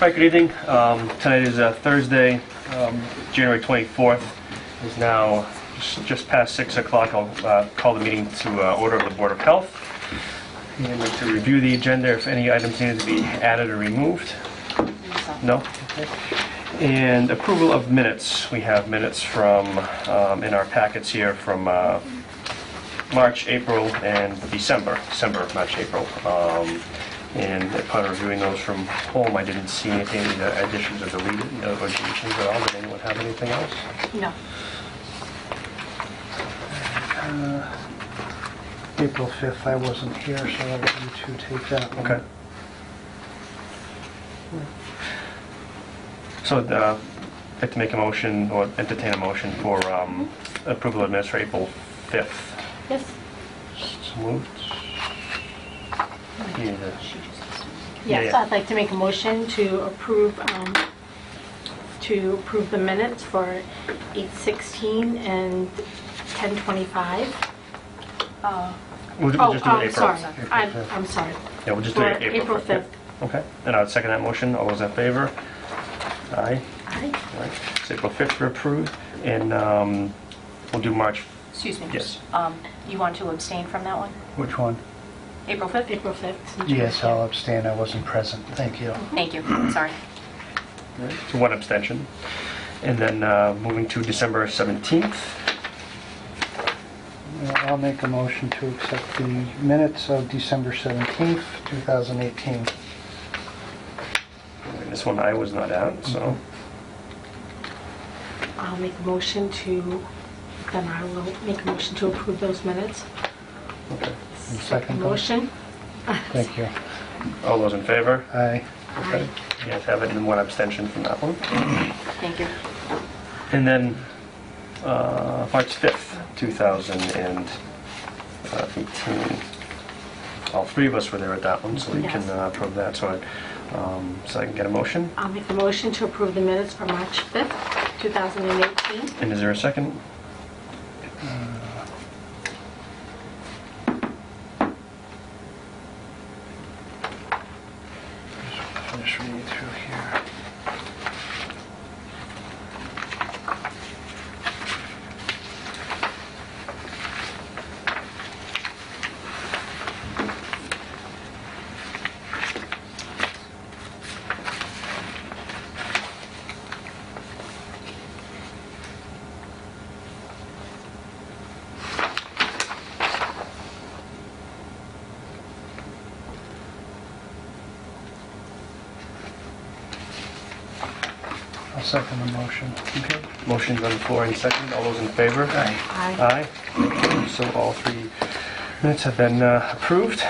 Hi, good evening. Tonight is Thursday, January 24th. It's now just past 6 o'clock. I'll call the meeting to order of the Board of Health. And to review the agenda, if any items needed to be added or removed. No? Okay. And approval of minutes. We have minutes from, in our packets here from March, April, and December. March, April. And upon reviewing those from home, I didn't see anything, additions or deletions at all. Did anyone have anything else? No. April 5th, I wasn't here, so I'll let you two take that one. Okay. So I'd like to make a motion, or entertain a motion for approval of minutes for April 5th. Yes. So moved. Yes, Yeah. I'd like to make a motion to approve the minutes for 8/16 and 10/25. We'll just do April. Sorry. April I'm 5th. sorry. Yeah, we'll just do For April April 5th. 5th. Okay, and I'll second that motion. All those in favor? Aye. Aye. All right. So April 5th for approved, and we'll do March. Excuse me. Yes. You want to abstain from that one? Which one? April 5th? April 5th. since Yes, you're I'll here. abstain, I wasn't present. Thank you. Thank you. Sorry. So one abstention. And then moving to December 17th. I'll make a motion to accept the minutes of December 17th, 2018. And this one I was not at, so. I'll make a motion to, then I will make a motion to approve those minutes. Okay. And second them. Motion. Thank you. All those in favor? Aye. Okay. You guys have it, and one abstention from that one. Thank you. And then March 5th, 2018. All three of us were there at that one, so we can Yes. approve that. So I can get a motion. I'll make a motion to approve the minutes for March 5th, 2018. And is there a second? Finish reading through here. I'll second the motion. Okay. Motion's on the floor and second. All those in favor? Aye. Aye. Aye. So all three minutes have been approved.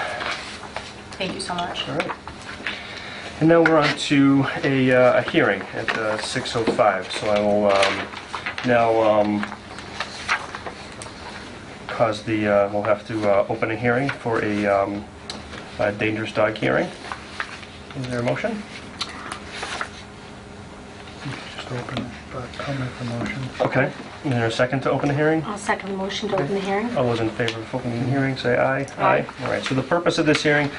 Thank you so much. All right. And now we're on to a hearing at 6:05. So I will now we'll have to open a hearing for a dangerous dog hearing. Is there a motion? Just open it, but I'll make the motion. Okay. Is there a second to open the hearing? I'll second the motion to open the hearing. All those in favor of opening the hearing, say aye. Aye. All right, so the purpose of this hearing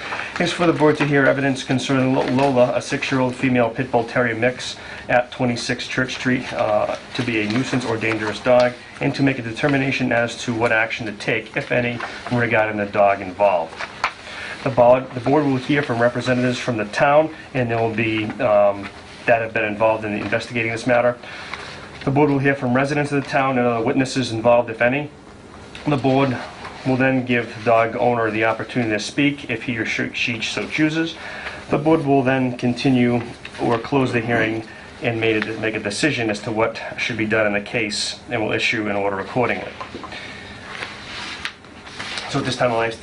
is for the board to hear evidence concerning Lola, a 6-year-old female pit bull terrier mix at 26 Church Street, to be a nuisance or dangerous dog, and to make a determination as to what action to take, if any, regarding the dog involved. The board will hear from representatives from the town, and there will be that have been involved in investigating this matter. The board will hear from residents of the town and other witnesses involved, if any. The board will then give the dog owner the opportunity to speak if he or she so chooses. The board will then continue or close the hearing and make a decision as to what should be done in the case, and will issue an order accordingly. So at this time, I'll ask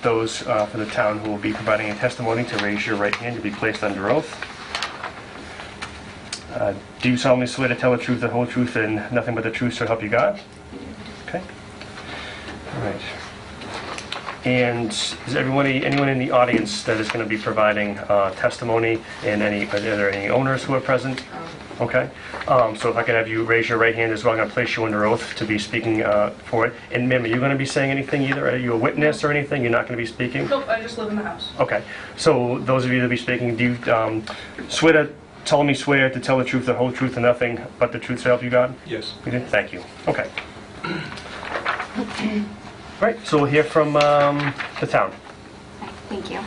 those for the town who will be providing a testimony to raise your right hand to be placed under oath. Do you solemnly swear to tell the truth, the whole truth, and nothing but the truth, so help you God? Okay. All right. And is anyone in the audience that is going to be providing testimony, and are there any owners who are present? Okay? So if I could have you raise your right hand as well, I'm going to place you under oath to be speaking for it. And ma'am, are you going to be saying anything either? Are you a witness or anything? You're not going to be speaking? Nope, I just live in the house. Okay. So those of you that be speaking, do you swear to, solemnly swear to tell the truth, the whole truth, and nothing but the truth, so help you God? Yes. You do? Thank you. Okay. Right, so we'll hear from the town. Thank you.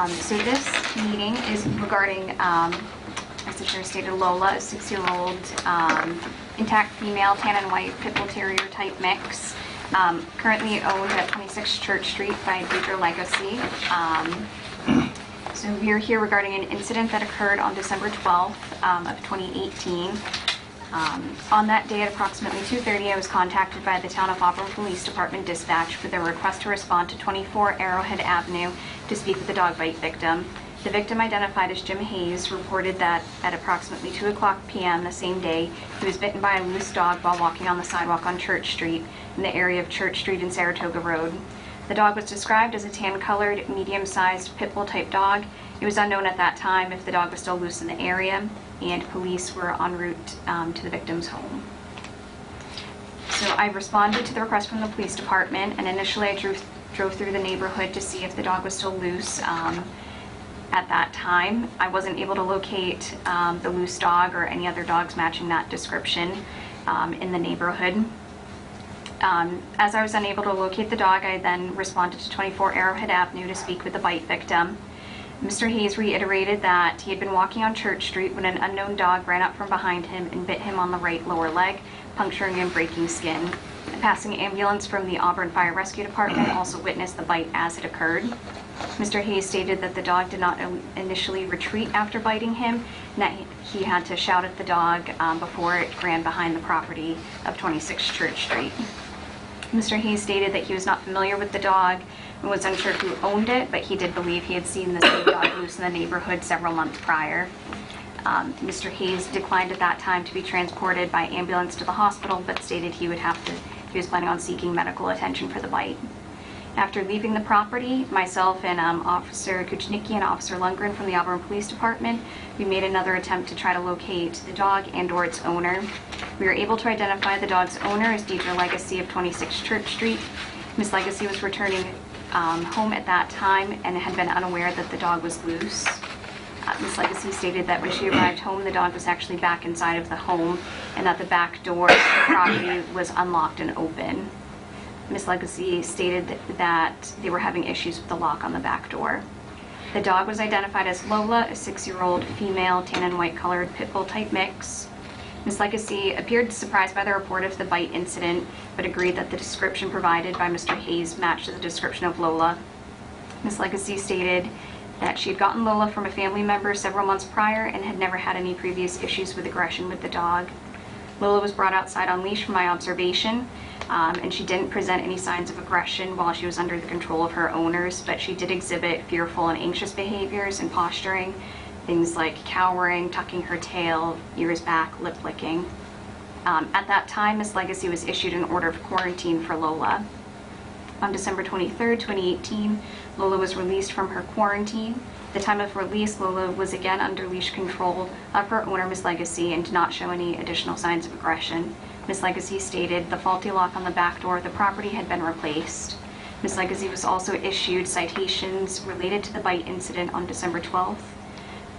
So this meeting is regarding, as the chair stated, Lola, a 6-year-old intact female tan and white pit bull terrier type mix, currently owned at 26 Church Street by Deidre Legacy. So we are here regarding an incident that occurred on December 12th of 2018. On that day at approximately 2:30, I was contacted by the Town of Auburn Police Department dispatch with a request to respond to 24 Arrowhead Avenue to speak with the dog bite victim. The victim, identified as Jim Hayes, reported that at approximately 2:00 p.m. the same day, he was bitten by a loose dog while walking on the sidewalk on Church Street in the area of Church Street and Saratoga Road. The dog was described as a tan-colored, medium-sized pit bull type dog. It was unknown at that time if the dog was still loose in the area, and police were en route to the victim's home. So I responded to the request from the police department, and initially I drove through the neighborhood to see if the dog was still loose. At that time, I wasn't able to locate the loose dog or any other dogs matching that description in the neighborhood. As I was unable to locate the dog, I then responded to 24 Arrowhead Avenue to speak with the bite victim. Mr. Hayes reiterated that he had been walking on Church Street when an unknown dog ran up from behind him and bit him on the right lower leg, puncturing and breaking skin. A passing ambulance from the Auburn Fire Rescue Department also witnessed the bite as it occurred. Mr. Hayes stated that the dog did not initially retreat after biting him, and that he had to shout at the dog before it ran behind the property of 26 Church Street. Mr. Hayes stated that he was not familiar with the dog and was unsure who owned it, but he did believe he had seen the same dog loose in the neighborhood several months prior. Mr. Hayes declined at that time to be transported by ambulance to the hospital, but stated he was planning on seeking medical attention for the bite. After leaving the property, myself and Officer Kuchnicki and Officer Lundgren from the Auburn Police Department, we made another attempt to try to locate the dog and/or its owner. We were able to identify the dog's owner as Deidre Legacy of 26 Church Street. Ms. Legacy was returning home at that time and had been unaware that the dog was loose. Ms. Legacy stated that when she arrived home, the dog was actually back inside of the home and that the back door of the property was unlocked and open. Ms. Legacy stated that they were having issues with the lock on the back door. The dog was identified as Lola, a 6-year-old female tan and white colored pit bull type mix. Ms. Legacy appeared surprised by the report of the bite incident, but agreed that the description provided by Mr. Hayes matched the description of Lola. Ms. Legacy stated that she had gotten Lola from a family member several months prior and had never had any previous issues with aggression with the dog. Lola was brought outside on leash from my observation, and she didn't present any signs of aggression while she was under the control of her owners, but she did exhibit fearful and anxious behaviors and posturing, things like cowering, tucking her tail, ears back, lip licking. At that time, Ms. Legacy was issued an order of quarantine for Lola. On December 23rd, 2018, Lola was released from her quarantine. At the time of release, Lola was again under leash control of her owner, Ms. Legacy, and did not show any additional signs of aggression. Ms. Legacy stated the faulty lock on the back door of the property had been replaced. Ms. Legacy was also issued citations related to the bite incident on December 12th.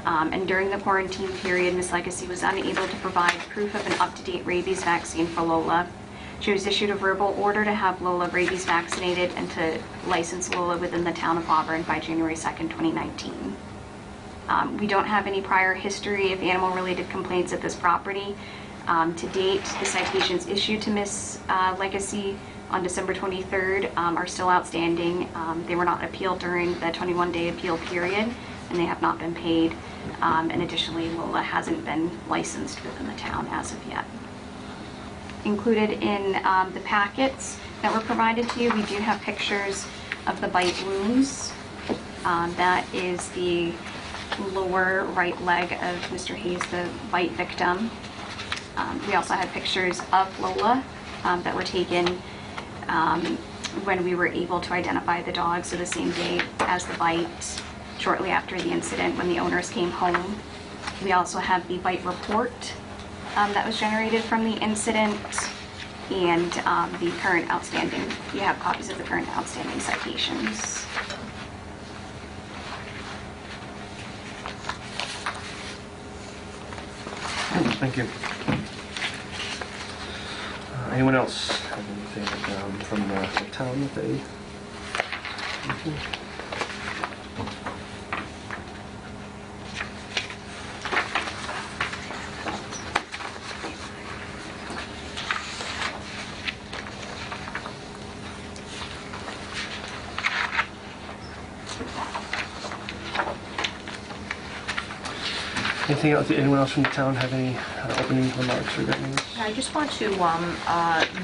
And during the quarantine period, Ms. Legacy was unable to provide proof of an up-to-date rabies vaccine for Lola. She was issued a verbal order to have Lola rabies vaccinated and to license Lola within the town of Auburn by January 2nd, 2019. We don't have any prior history of animal-related complaints at this property. To date, the citations issued to Ms. Legacy on December 23rd are still outstanding. They were not appealed during the 21-day appeal period, and they have not been paid. And additionally, Lola hasn't been licensed within the town as of yet. Included in the packets that were provided to you, we do have pictures of the bite wounds. That is the lower right leg of Mr. Hayes, the bite victim. We also had pictures of Lola that were taken when we were able to identify the dog, so the same day as the bite, shortly after the incident when the owners came home. We also have the bite report that was generated from the incident and the current outstanding. You have copies of the current outstanding citations. Thank you. Anyone else have anything from the town that they... Anything else? Anyone else from the town have any opening remarks regarding this? I just want to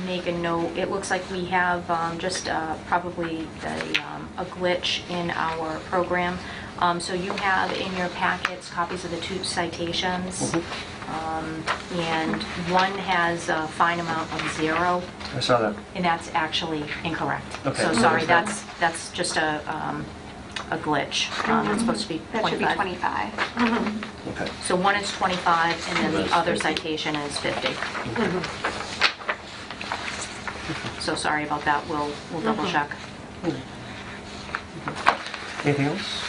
make a note. It looks like we have just probably a glitch in our program. So you have in your packets copies of the 2 citations, and one has a fine amount of 0, I saw that. and that's actually incorrect. Okay. So sorry, that's just a glitch. It's supposed to be 25. That should be 25. Okay. So one is 25, and then the other citation is 50. So sorry about that. We'll double check. Anything else?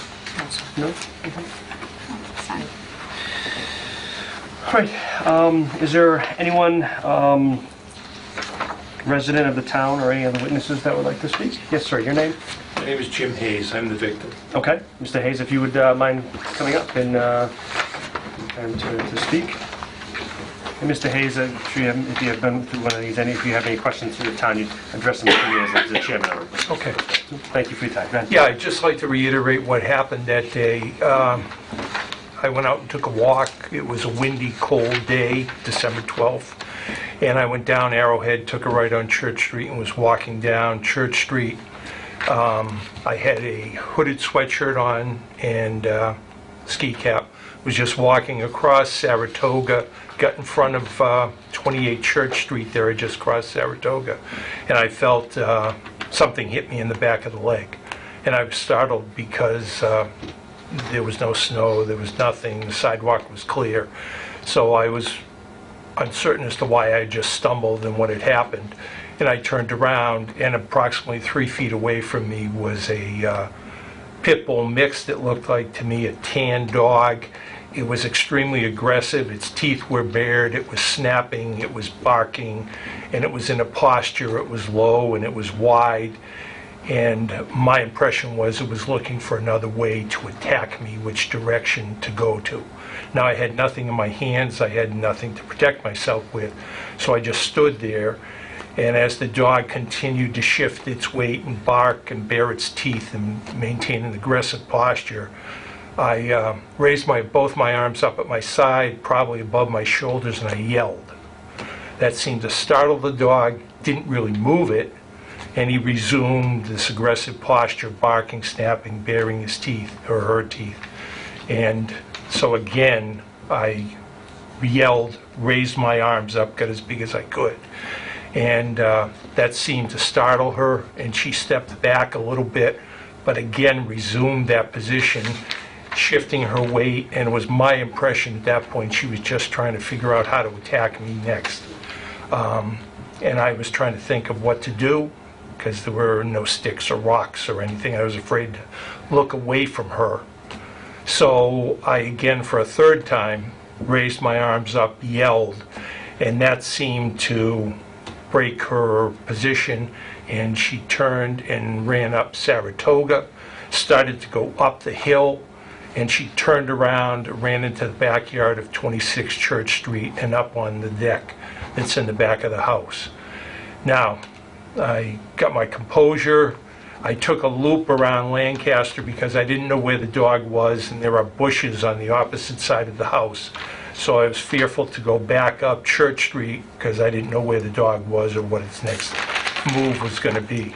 No? Sorry. All right. Is there anyone resident of the town or any other witnesses that would like to speak? Yes, sir. Your name? My name is Jim Hayes. I'm the victim. Okay. Mr. Hayes, if you would mind coming up and to speak. And Mr. Hayes, if you have been through one of these, if you have any questions through the town, you address them to me as the chairman of it. Okay. Thank you for your time. Go ahead. Yeah, I'd just like to reiterate what happened that day. I went out and took a walk. It was a windy, cold day, December 12th. And I went down Arrowhead, took a right on Church Street, and was walking down Church Street. I had a hooded sweatshirt on and ski cap. Was just walking across Saratoga, got in front of 28 Church Street there. I just crossed Saratoga, and I felt something hit me in the back of the leg. And I was startled because there was no snow, there was nothing, the sidewalk was clear. So I was uncertain as to why I just stumbled and what had happened. And I turned around, and approximately 3 feet away from me was a pit bull mix that looked like to me a tan dog. It was extremely aggressive. Its teeth were bared. It was snapping. It was barking. And it was in a posture. It was low and it was wide. And my impression was it was looking for another way to attack me, which direction to go to. Now, I had nothing in my hands. I had nothing to protect myself with. So I just stood there. And as the dog continued to shift its weight and bark and bare its teeth and maintain an aggressive posture, I raised both my arms up at my side, probably above my shoulders, and I yelled. That seemed to startle the dog, didn't really move it, and he resumed this aggressive posture, barking, snapping, baring his teeth, or her teeth. And so again, I yelled, raised my arms up, got as big as I could. And that seemed to startle her, and she stepped back a little bit, but again resumed that position, shifting her weight, and it was my impression at that point she was just trying to figure out how to attack me next. And I was trying to think of what to do, because there were no sticks or rocks or anything. I was afraid to look away from her. So I again, for a third time, raised my arms up, yelled, and that seemed to break her position, and she turned and ran up Saratoga, started to go up the hill, and she turned around, ran into the backyard of 26 Church Street and up on the deck that's in the back of the house. Now, I got my composure. I took a loop around Lancaster because I didn't know where the dog was, and there are bushes on the opposite side of the house. So I was fearful to go back up Church Street because I didn't know where the dog was or what its next move was going to be.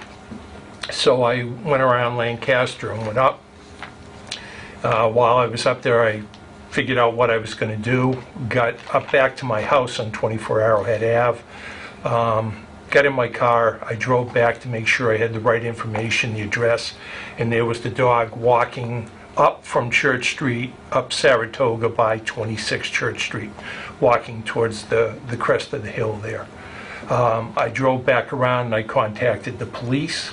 So I went around Lancaster and went up. While I was up there, I figured out what I was going to do, got up back to my house on 24 Arrowhead Ave, got in my car, I drove back to make sure I had the right information, the address, and there was the dog walking up from Church Street, up Saratoga by 26 Church Street, walking towards the crest of the hill there. I drove back around and I contacted the police,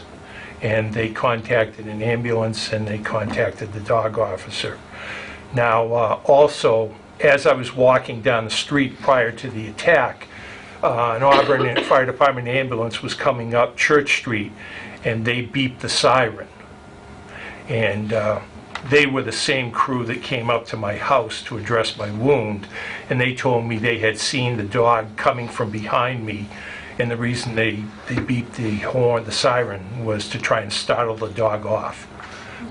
and they contacted an ambulance, and they contacted the dog officer. Now, also, as I was walking down the street prior to the attack, an Auburn Fire Department ambulance was coming up Church Street, and they beeped the siren. And they were the same crew that came up to my house to address my wound, and they told me they had seen the dog coming from behind me, and the reason they beeped the horn, the siren, was to try and startle the dog off.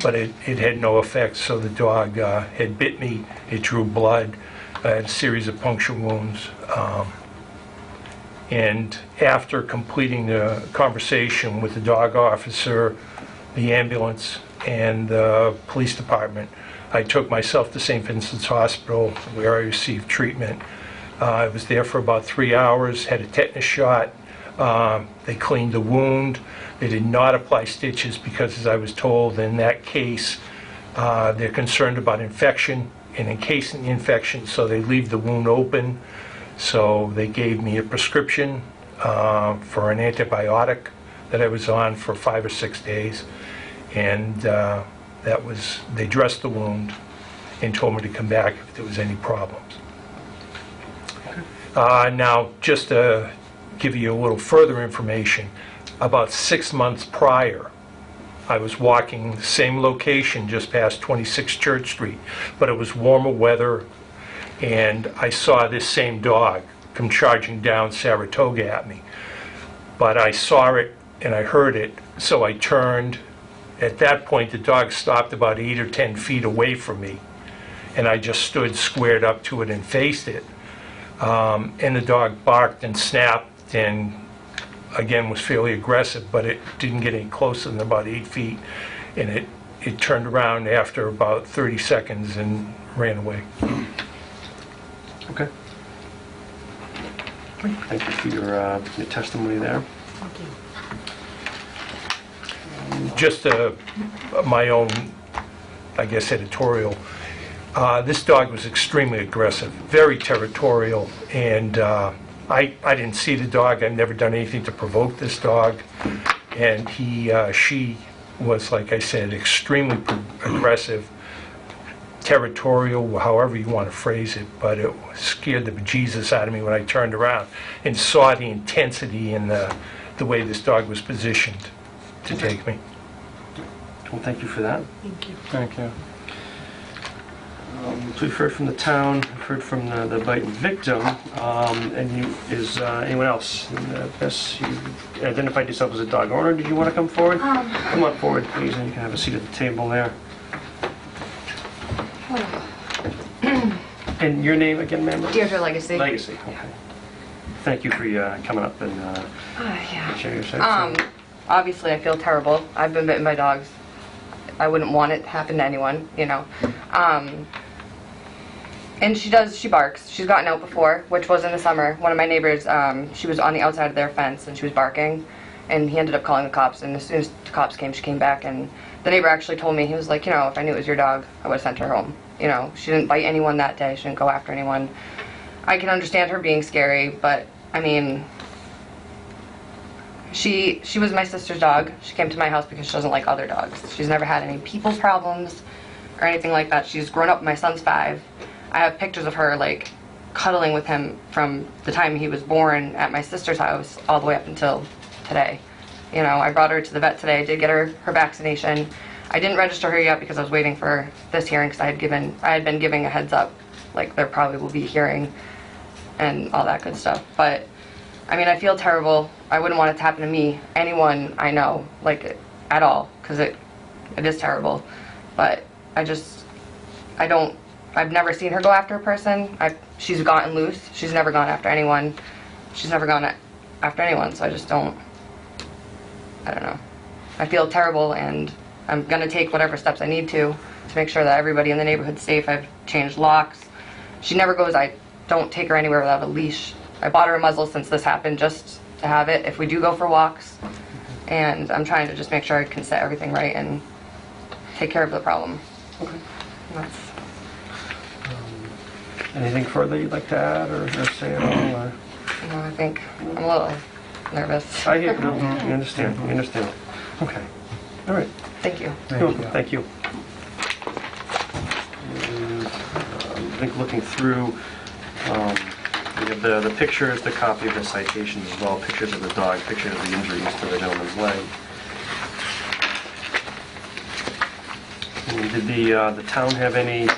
But it had no effect, so the dog had bit me, it drew blood, I had a series of puncture wounds. And after completing the conversation with the dog officer, the ambulance, and the police department, I took myself to St. Vincent's Hospital, where I received treatment. I was there for about 3 hours, had a tetanus shot. They cleaned the wound. They did not apply stitches because, as I was told, in that case, they're concerned about infection and encasing the infection, so they leave the wound open. So they gave me a prescription for an antibiotic that I was on for 5 or 6 days. And they dressed the wound and told me to come back if there was any problems. Now, just to give you a little further information, about 6 months prior, I was walking the same location just past 26 Church Street, but it was warmer weather, and I saw this same dog come charging down Saratoga at me. But I saw it and I heard it, so I turned. At that point, the dog stopped about 8 or 10 feet away from me, and I just stood squared up to it and faced it. And the dog barked and snapped and, again, was fairly aggressive, but it didn't get any closer than about 8 feet, and it turned around after about 30 seconds and ran away. Okay. Thank you for your testimony there. Thank you. Just my own, I guess, editorial. This dog was extremely aggressive, very territorial, and I didn't see the dog. I've never done anything to provoke this dog, and she was, like I said, extremely aggressive, territorial, however you want to phrase it, but it scared the bejesus out of me when I turned around and saw the intensity and the way this dog was positioned to take me. Well, thank you for that. Thank you. Thank you. So we've heard from the town, we've heard from the bite victim, and is anyone else? Bess, you identified yourself as a dog owner. Did you want to come forward? Come on forward, please, and you can have a seat at the table there. And your name again, ma'am? Deirdre Legacy. Legacy, okay. Thank you for coming up and Yeah. sharing your side. Obviously, I feel terrible. I've been bitten by dogs. I wouldn't want it to happen to anyone, you know. And she barks. She's gotten out before, which was in the summer. One of my neighbors, she was on the outside of their fence and she was barking, and he ended up calling the cops, and as soon as the cops came, she came back, and the neighbor actually told me, he was like, you know, if I knew it was your dog, I would have sent her home. You know, she didn't bite anyone that day, she didn't go after anyone. I can understand her being scary, but, I mean, she was my sister's dog. She came to my house because she doesn't like other dogs. She's never had any people problems or anything like that. She's grown up, my son's 5. I have pictures of her, like, cuddling with him from the time he was born at my sister's house all the way up until today. You know, I brought her to the vet today. I did get her vaccination. I didn't register her yet because I was waiting for this hearing, because I had been giving a heads up, like there probably will be a hearing and all that good stuff. But I mean, I feel terrible. I wouldn't want it to happen to me, anyone I know, like, at all, because it is terrible. But I've never seen her go after a person. She's gotten loose. She's never gone after anyone. She's never gone after anyone, so I don't know. I feel terrible, and I'm gonna take whatever steps I need to make sure that everybody in the neighborhood's safe. I've changed locks. She never goes, I don't take her anywhere without a leash. I bought her a muzzle since this happened, just to have it if we do go for walks. And I'm trying to just make sure I can set everything right and take care of the problem. Okay. That's, Anything further you'd like to add or say at all? Or? I think I'm a little nervous. I hear, no, we understand, we understand. Okay, all right. Thank you. Thank you. And, I think looking through, we have the pictures, the copy of the citations as well, pictures of the dog, pictures of the injuries to the gentleman's leg. And did the town have any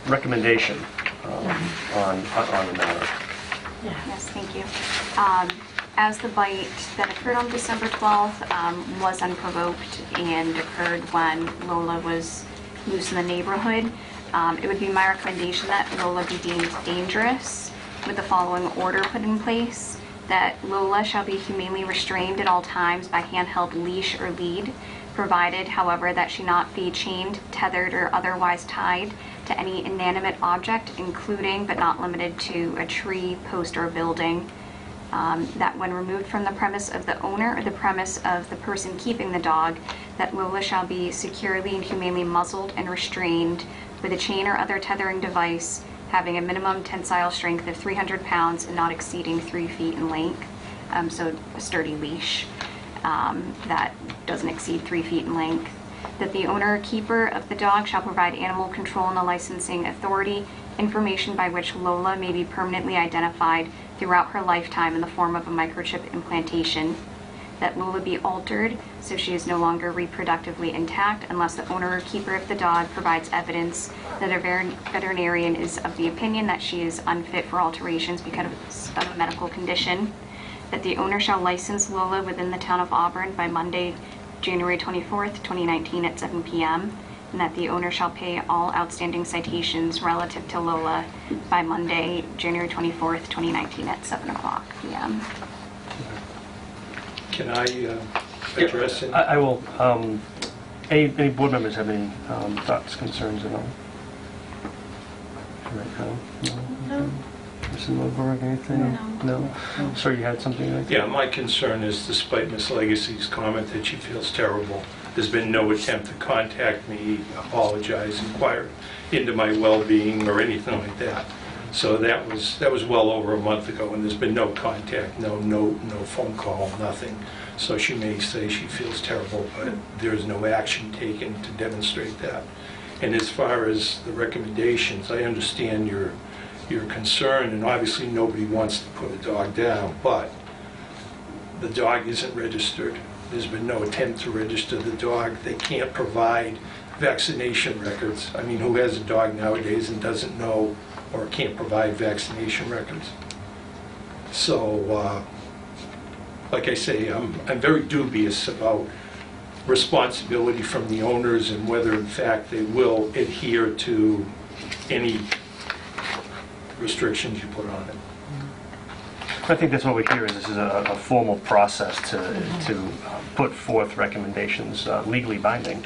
recommendation on the matter? Yes, thank you. As the bite that occurred on December 12th was unprovoked and occurred when Lola was loose in the neighborhood, it would be my recommendation that Lola be deemed dangerous with the following order put in place: that Lola shall be humanely restrained at all times by handheld leash or lead, provided, however, that she not be chained, tethered, or otherwise tied to any inanimate object, including but not limited to a tree, post, or building. That when removed from the premise of the owner or the premise of the person keeping the dog, that Lola shall be securely and humanely muzzled and restrained with a chain or other tethering device having a minimum tensile strength of 300 pounds and not exceeding 3 feet in length. So a sturdy leash that doesn't exceed 3 feet in length. That the owner or keeper of the dog shall provide animal control and the licensing authority information by which Lola may be permanently identified throughout her lifetime in the form of a microchip implantation. That Lola be altered so she is no longer reproductively intact unless the owner or keeper of the dog provides evidence that a veterinarian is of the opinion that she is unfit for alterations because of a medical condition. That the owner shall license Lola within the town of Auburn by Monday, January 24th, 2019 at 7 p.m. And that the owner shall pay all outstanding citations relative to Lola by Monday, January 24th, 2019 at 7 o'clock p.m. Can I address it? I will, any board members have any thoughts, concerns at all? Right now? No. Mrs. Milberg, anything? No? Sir, you had something like that? Yeah, my concern is, despite Ms. Legacy's comment that she feels terrible, there's been no attempt to contact me, apologize, inquire into my well-being or anything like that. So that was well over a month ago, and there's been no contact, no note, no phone call, nothing. So she may say she feels terrible, but there's no action taken to demonstrate that. And as far as the recommendations, I understand your concern, and obviously nobody wants to put a dog down, but the dog isn't registered. There's been no attempt to register the dog. They can't provide vaccination records. I mean, who has a dog nowadays and doesn't know or can't provide vaccination records? So, like I say, I'm very dubious about responsibility from the owners and whether in fact they will adhere to any restrictions you put on it. I think that's what we hear, is this is a formal process to put forth recommendations, legally binding,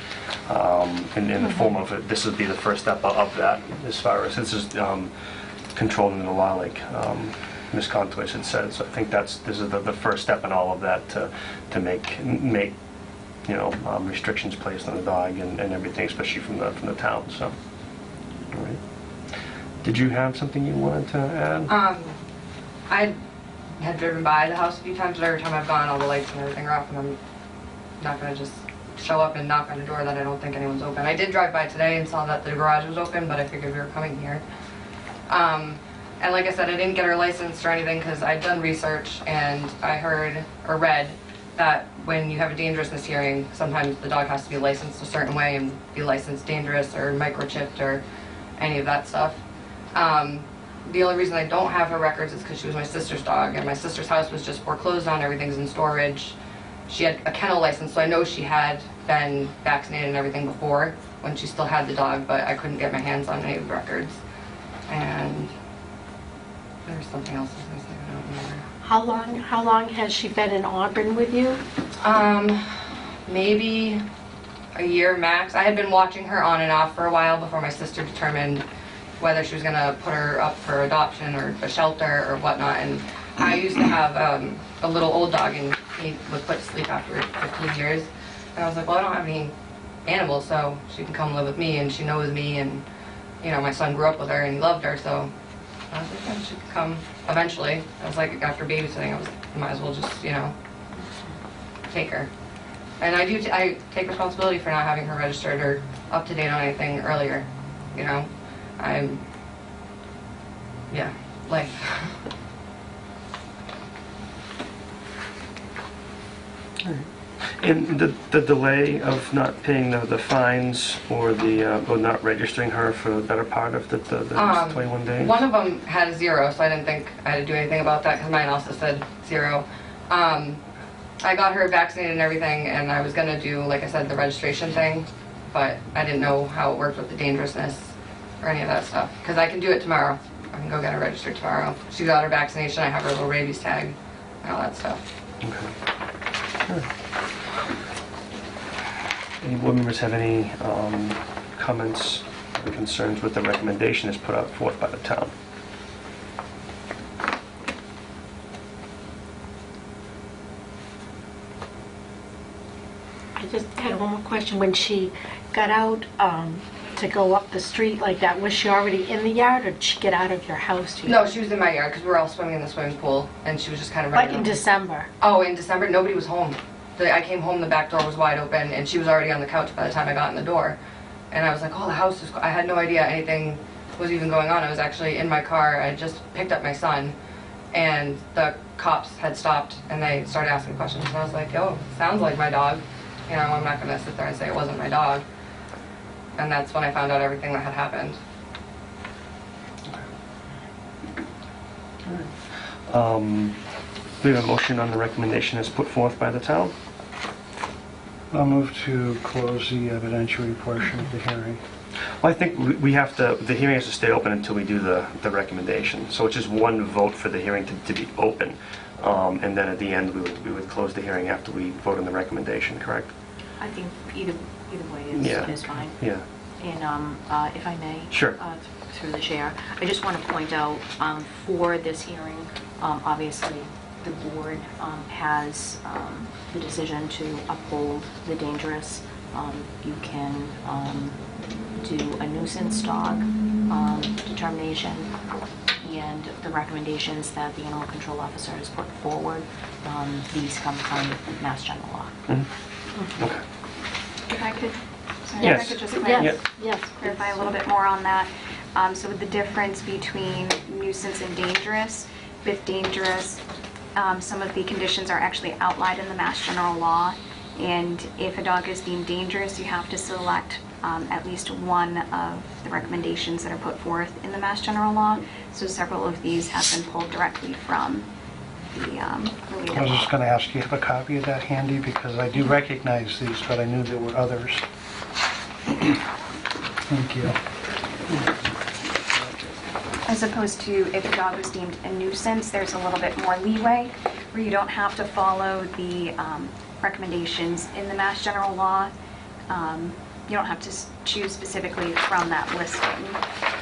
in the form of, this would be the first step of that, as far as, this is controlled in the law, like Ms. Contois had said. So I think this is the first step in all of that, to make restrictions placed on the dog and everything, especially from the town, so. All right. Did you have something you wanted to add? I had driven by the house a few times, but every time I've gone, all the lights and everything are off, and I'm not going to just show up and knock on a door that I don't think anyone's open. I did drive by today and saw that the garage was open, but I figured we were coming here. And like I said, I didn't get her licensed or anything because I'd done research, and I heard or read that when you have a dangerousness hearing, sometimes the dog has to be licensed a certain way and be licensed dangerous or microchipped or any of that stuff. The only reason I don't have her records is because she was my sister's dog, and my sister's house was just foreclosed on, everything's in storage. She had a kennel license, so I know she had been vaccinated and everything before when she still had the dog, but I couldn't get my hands on any of the records. And there was something else I was going to say, I don't remember. How long has she been in Auburn with you? Maybe a year max. I had been watching her on and off for a while before my sister determined whether she was going to put her up for adoption or a shelter or whatnot. And I used to have a little old dog, and he was put to sleep after 15 years. And I was like, well, I don't have any animals, so she can come live with me, and she knows me, and, you know, my son grew up with her, and he loved her, so I was like, yeah, she could come eventually. I was like, after babysitting, I was, might as well just, you know, take her. And I take responsibility for not having her registered or up to date on anything earlier, you know? Yeah, life. And the delay of not paying the fines or or not registering her for the better part of the 21 days? One of them had a 0, so I didn't think I had to do anything about that because mine also said 0. I got her vaccinated and everything, and I was gonna do, like I said, the registration thing, but I didn't know how it worked with the dangerousness or any of that stuff. Because I can do it tomorrow. I can go get her registered tomorrow. She got her vaccination. I have her little rabies tag and all that stuff. Okay. Sure. Any board members have any comments or concerns with the recommendation as put out forth by the town? I just had one more question. When she got out to go up the street like that, was she already in the yard, or did she get out of your house? No, she was in my yard because we were all swimming in the swimming pool, and she was just kind of running. Like in December? Oh, in December, nobody was home. I came home, the back door was wide open, and she was already on the couch by the time I got in the door. And I was like, oh, the house is... I had no idea anything was even going on. I was actually in my car. I just picked up my son, and the cops had stopped, and they started asking questions. And I was like, oh, sounds like my dog. You know, I'm not going to sit there and say it wasn't my dog. And that's when I found out everything that had happened. We have a motion on the recommendation as put forth by the town. I'll move to close the evidentiary portion of the hearing. Well, I think we have to, the hearing has to stay open until we do the recommendation. So it's just one vote for the hearing to be open. And then at the end, we would close the hearing after we vote on the recommendation, correct? I think either way Yeah. is fine. Yeah. And if I may? Sure. Through the chair, I just want to point out, for this hearing, obviously, the board has the decision to uphold the dangerous. You can do a nuisance dog determination, and the recommendations that the animal control officer has put forward, these come from Mass General Law. Okay. If I could, sorry, Yes. if I could just Yes, yes. clarify a little bit more on that. So with the difference between nuisance and dangerous, with dangerous, some of the conditions are actually outlined in the Mass General Law, and if a dog is deemed dangerous, you have to select at least one of the recommendations that are put forth in the Mass General Law. So several of these have been pulled directly from the related I was just law. going to ask, do you have a copy of that handy? Because I do recognize these, but I knew there were others. Thank you. As opposed to if a dog was deemed a nuisance, there's a little bit more leeway where you don't have to follow the recommendations in the Mass General Law. You don't have to choose specifically from that listing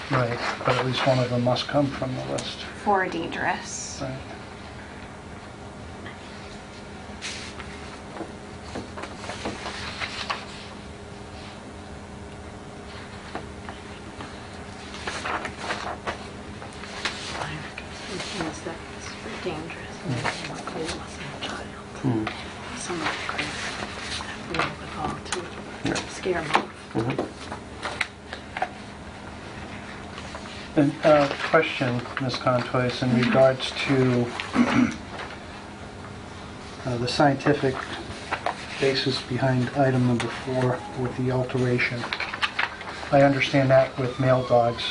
Right, but at least one of them must come from the list. for dangerous. Right. Things that's dangerous. Luckily, it wasn't a child. Hmm. Somebody could have wherewithal Yeah. to scare them off. Mhm. And question, Ms. Contois, in regards to the scientific basis behind item number 4 with the alteration. I understand that with male dogs,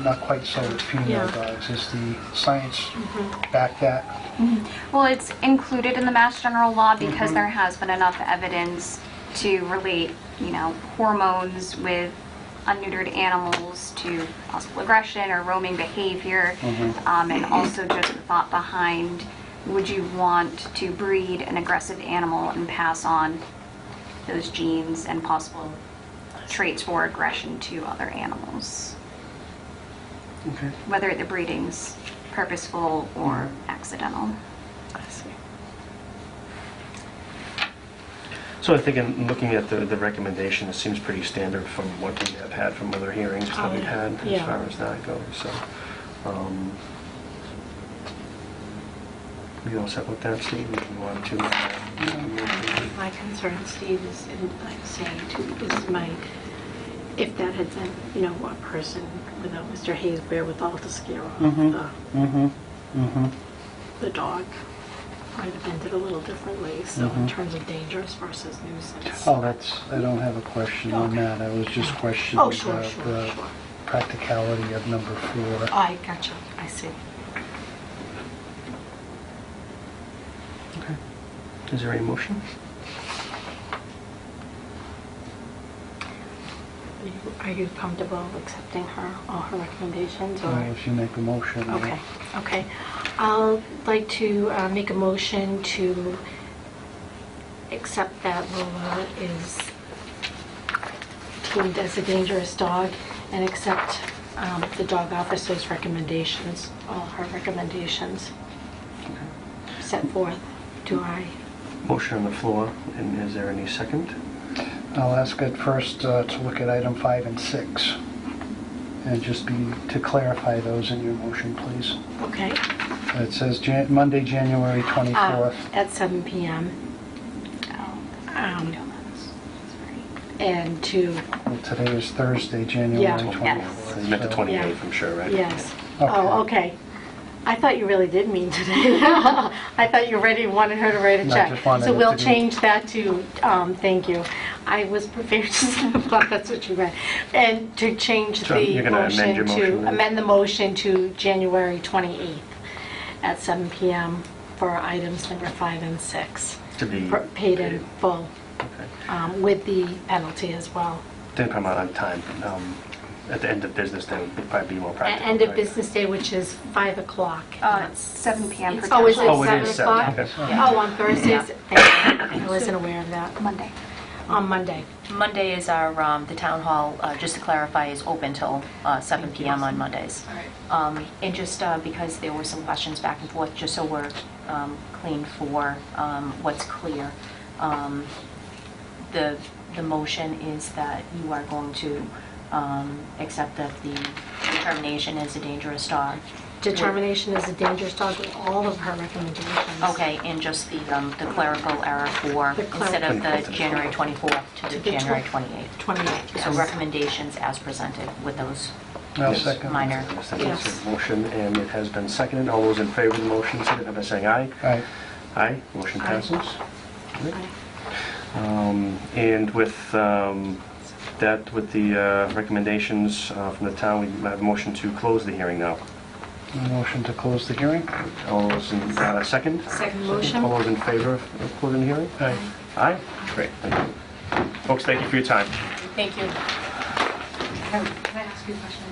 not quite so with female Yeah. dogs. Is the science back that? Well, it's included in the Mass General Law because there has been enough evidence to relate, you know, hormones with unneutered animals to possible aggression or roaming behavior, and also just the thought behind, would you want to breed an aggressive animal and pass on those genes and possible traits for aggression to other animals, Okay. whether the breeding's purposeful or accidental. I see. So I think in looking at the recommendation, it seems pretty standard from what we have had from other hearings that we've had as Yeah. far as that goes, so. You all set with that, Steve? If you want to... My concern, Steve, is, and I'm saying too, is if that had been, you know, a person without Mr. Hayes' wherewithal to scare off the dog, might have ended a little differently, so in terms of dangerous versus nuisance. Oh, I don't have a question on that. I was just questioning Oh, sure, the sure. practicality of number 4. I gotcha, I see. Is there any motion? Are you comfortable accepting all her recommendations, or? If you make a motion. yeah. Okay, okay. I'd like to make a motion to accept that Lola is deemed as a dangerous dog and accept the dog officer's recommendations, all her recommendations set forth. Do I? Motion on the floor, and is there any second? I'll ask it first to look at item 5 and 6. And just to clarify those in your motion, please. Okay. It says Monday, January 24th. At 7 p.m. And to, Well, today is Thursday, January Yeah. 24th. You meant the so- 28th, I'm sure, right? yes. Okay. Oh, okay. I thought you really did mean today. I thought you already wanted her to write a No, I check. just wanted So it we'll to be- change that to, thank you. I was prepared to say, I thought that's what you meant. And to change So you're the gonna amend your motion motion to, then? amend the motion to January 28th at 7 p.m. for items number 5 and 6. To be Paid in full, Okay. with the penalty as well. Didn't come out on time. At the end of business, then would probably be more At practical. end of right? business day, which is 5 o'clock. It's 7 p.m. per Oh, is it Oh, it 7 is 7, o'clock? okay. Oh, on Thursdays? Thank you. I wasn't aware of that. Monday. On Monday. Monday is our, the town hall, just to clarify, is open till 7 PM on Mondays. And just because there were some questions back and forth, just so we're clean for what's clear, the motion is that you are going to accept that the determination is a dangerous dog. Determination is a dangerous dog with all of her recommendations. Okay, and just the clerical error for, The instead of clerical. the January 24th to the the January tw- 28th. 28, So yes. recommendations as presented with those I'll Yes. second. minor. Yes. Motion, and it has been seconded. All those in favor of the motion, signify by saying aye. Aye. Aye, motion Aye. passes. Aye. And with that, with the recommendations from the town, we have a motion to close the hearing now. Motion to close the hearing? All those in, second? Second motion? All those in favor of closing the hearing? Aye. Aye? Great, thank you. Folks, thank you for your time. Thank you. Can I ask you a question?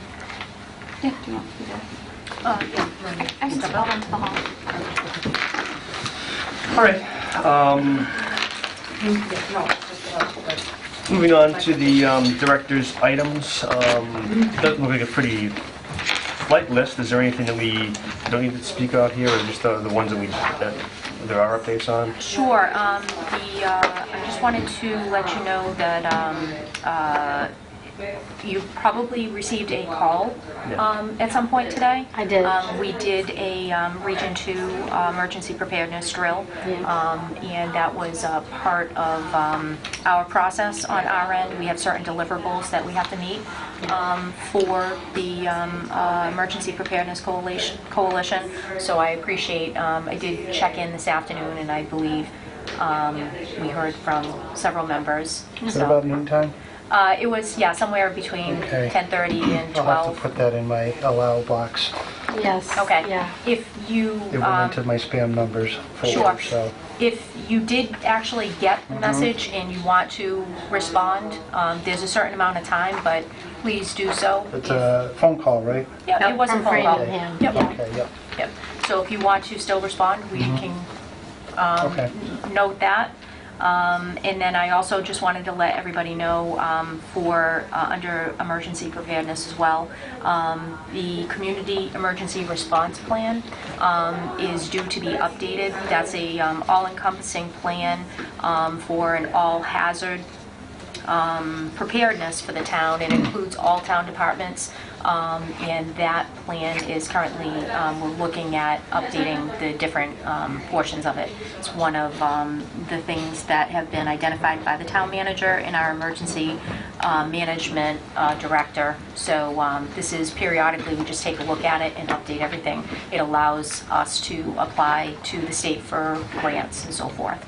Yeah, do you want to do that? Yeah. I can step out into the hall. All right. Moving on to the director's items. It does look like a pretty light list. Is there anything that we don't need to speak about here, or just the ones that there are updates on? Sure. I just wanted to let you know that you probably received a call at some point today. I did. We did a Region 2 emergency preparedness drill, and that was part of our process on our end. We have certain deliverables that we have to meet for the Emergency Preparedness Coalition. So I appreciate, I did check in this afternoon, and I believe we heard from several members. What about noontime? It was, somewhere between Okay. 10:30 and I'll have to 12. put that in my allow box. Yes. Okay. Yeah. If you, It went into my spam numbers Sure. folder, so. if you did actually get the message and you want to respond, there's a certain amount of time, but please do so. It's a phone call, right? Yeah, it wasn't From phone call. Framingham. Yep. Yeah. Okay, yep. Yep. So if you want to still respond, we can Okay. note that. And then I also just wanted to let everybody know for under emergency preparedness as well, the community emergency response plan is due to be updated. That's a all-encompassing plan for an all-hazard preparedness for the town. It includes all town departments, and that plan is currently, we're looking at updating the different portions of it. It's one of the things that have been identified by the town manager and our emergency management director. So this is periodically, we just take a look at it and update everything. It allows us to apply to the state for grants and so forth.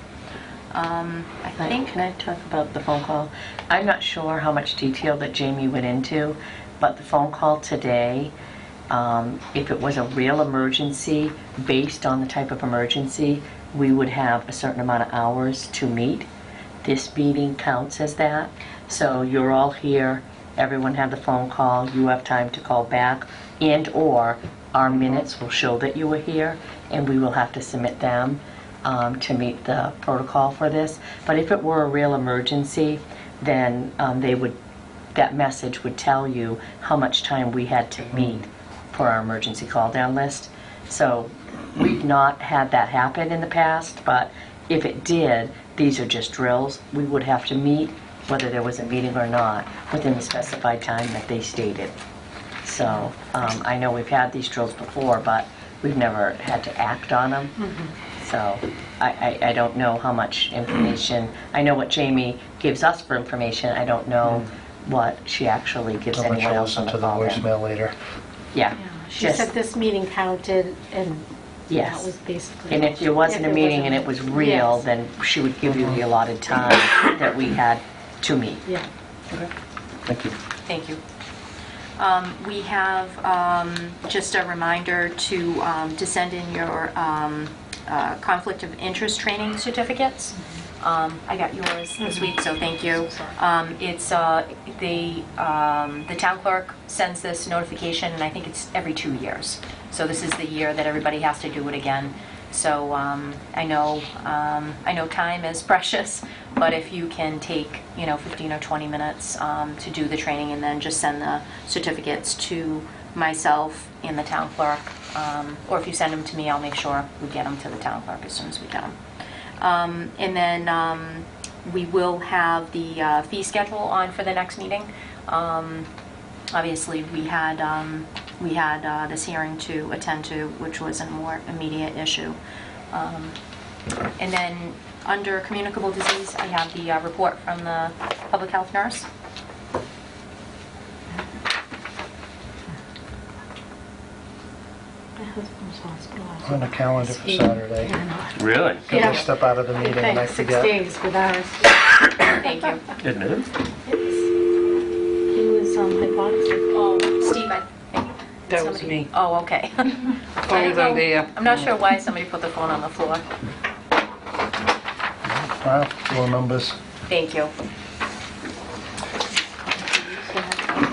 I think Can I talk about the phone call? I'm not sure how much detail that Jamie went into, but the phone call today, if it was a real emergency, based on the type of emergency, we would have a certain amount of hours to meet. This meeting counts as that. So you're all here, everyone had the phone call, you have time to call back, and/or our minutes will show that you were here, and we will have to submit them to meet the protocol for this. But if it were a real emergency, then that message would tell you how much time we had to meet for our emergency call down list. So we've not had that happen in the past, but if it did, these are just drills. We would have to meet, whether there was a meeting or not, within the specified time that they stated. So I know we've had these drills before, but we've never had to act on them. So I don't know how much information, I know what Jamie gives us for information, I don't know what she actually gives Someone anyone should else on listen the to the call. voicemail later. Yeah. She Just- said this meeting counted, and that Yes. was basically... And if there wasn't a meeting and it was real, Yes. then she would give you the allotted time that we had to meet. Yeah. Thank you. Thank you. We have just a reminder to send in your conflict of interest training certificates. I got yours this week, so thank you. It's the town clerk sends this notification, and I think it's every 2 years. So this is the year that everybody has to do it again. So I know time is precious, but if you can take 15 or 20 minutes to do the training and then just send the certificates to myself and the town clerk, or if you send them to me, I'll make sure we get them to the town clerk as soon as we get them. And then we will have the fee schedule on for the next meeting. Obviously, we had this hearing to attend to, which was a more immediate issue. And then under communicable disease, I have the report from the public health nurse. My husband's hospitalized. On the calendar for Saturday. Really? Can I step out of the meeting and I Thanks, 6 forget? days with ours. Thank you. Admitted? He was hypoxic. Oh, Steve, I think. That was somebody- me. Oh, okay. Phone's on there. I'm not sure why somebody put the phone on the floor. Wow, floor numbers. Thank you.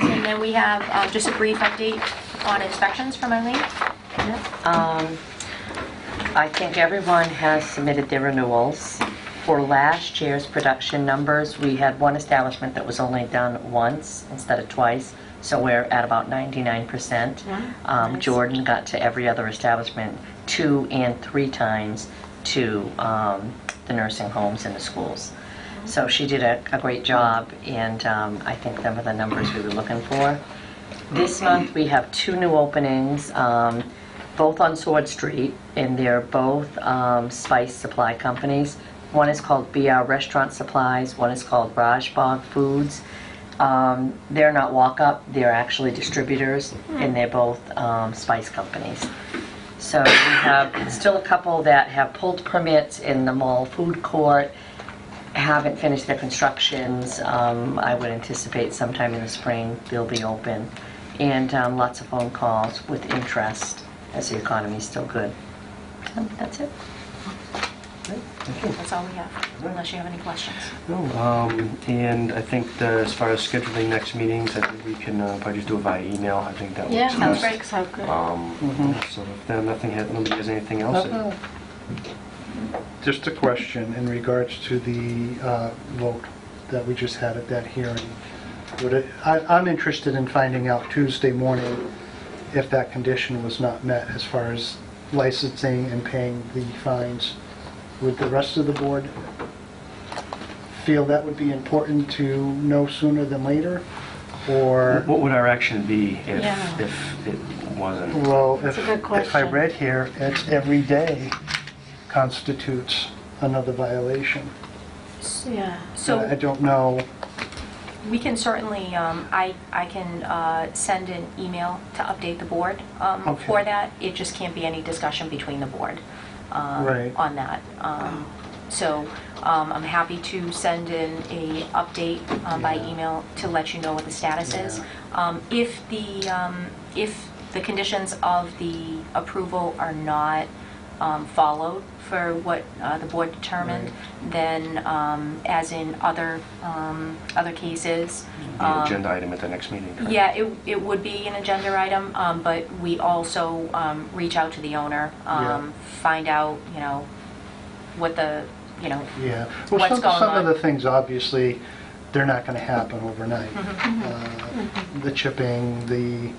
And then we have just a brief update on inspections from Eileen. I think everyone has submitted their renewals. For last year's production numbers, we had one establishment that was only done once instead of twice, so we're at about 99%. Nice. Jordan got to every other establishment 2 and 3 times to the nursing homes and the schools. So she did a great job, and I think them are the numbers we were looking for. This month, we have 2 new openings, both on Sword Street, and they're both spice supply companies. One is called BR Restaurant Supplies, one is called Rajbog Foods. They're not walk-up, they're actually distributors, and they're both spice companies. So we have still a couple that have pulled permits in the mall food court, haven't finished their constructions. I would anticipate sometime in the spring they'll be open. And lots of phone calls with interest as the economy's still good. That's it. That's all we have, unless you have any questions. No, and I think as far as scheduling next meetings, I think we can probably just do it via email. I think that Yeah, works sounds best. great. So good. So if nobody has anything else, Okay. Just a question in regards to the vote that we just had at that hearing. I'm interested in finding out Tuesday morning if that condition was not met as far as licensing and paying the fines. Would the rest of the board feel that would be important to know sooner than later? Or, What would our action be Yeah. if it wasn't? well, That's a good if I question. read here, it's every day constitutes another violation. Yeah. I So don't know. we can certainly, I can send an email to update the board Okay. for that. It just can't be any discussion between the board Right. on that. So I'm happy to send in a update by Yeah. email to let you know what the status is. If the conditions of the approval are not followed for what the board determined, then as in other cases. Be an agenda item at the next meeting. correct? Yeah, it would be an agenda item, but we also reach out to the owner, Yeah. find out, what the, Yeah. Well, What's going some of on? the things, obviously, they're not going to happen overnight. The chipping, the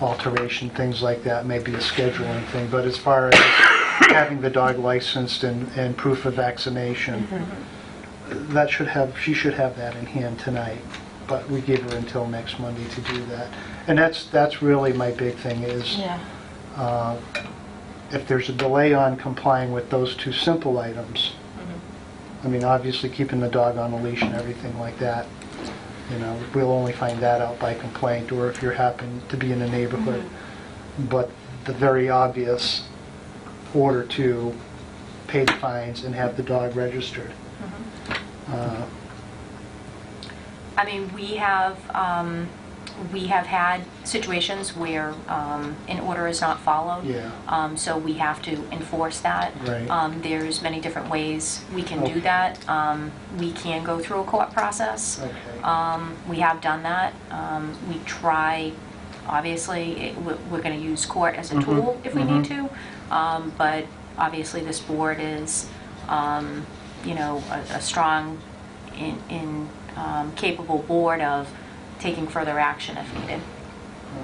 alteration, things like that, maybe a scheduling thing. But as far as having the dog licensed and proof of vaccination, she should have that in hand tonight. But we give her until next Monday to do that. And that's really my big thing is, Yeah. if there's a delay on complying with those two simple items, I mean, obviously keeping the dog on a leash and everything like that, we'll only find that out by complaint or if you happen to be in a neighborhood. But the very obvious order to pay the fines and have the dog registered. I mean, we have had situations where an order is not followed. Yeah. So we have to enforce that. Right. There's many different ways we can do Okay. that. We can go through a court process. Okay. We have done that. We try, obviously, we're going to use court as a tool if we need to. But obviously, this board is, a strong, capable board of taking further action if needed.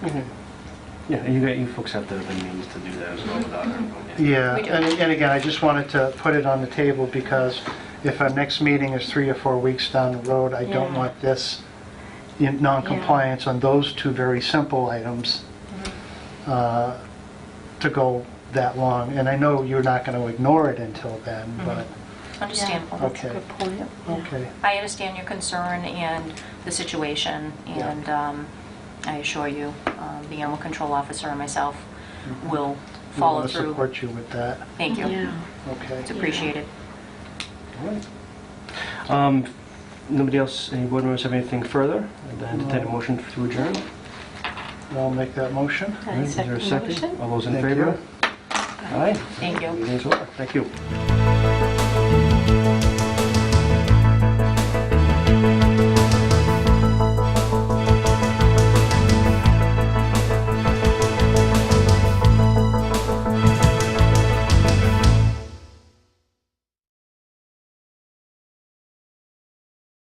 Okay. Yeah, and you folks have the means to do that as well without our... Yeah, We do. and again, I just wanted to put it on the table because if our next meeting is 3 or 4 weeks down the road, I don't Yeah. want this in non-compliance on those two very simple items to go that long. And I know you're not going to ignore it until then, but, Understandable. That's a Okay. good point. Yeah. okay. I understand your concern and the situation, and I assure you, the animal control officer and myself will We follow want to through. support you with that. Thank you. Yeah. Okay. It's appreciated. All right. Nobody else, any board members have anything further? I'd entertain a motion to adjourn. I'll make that motion. All right, is there a second? Motion. All those in Thank favor? you. Aye. Thank you. Meeting's over. Thank you.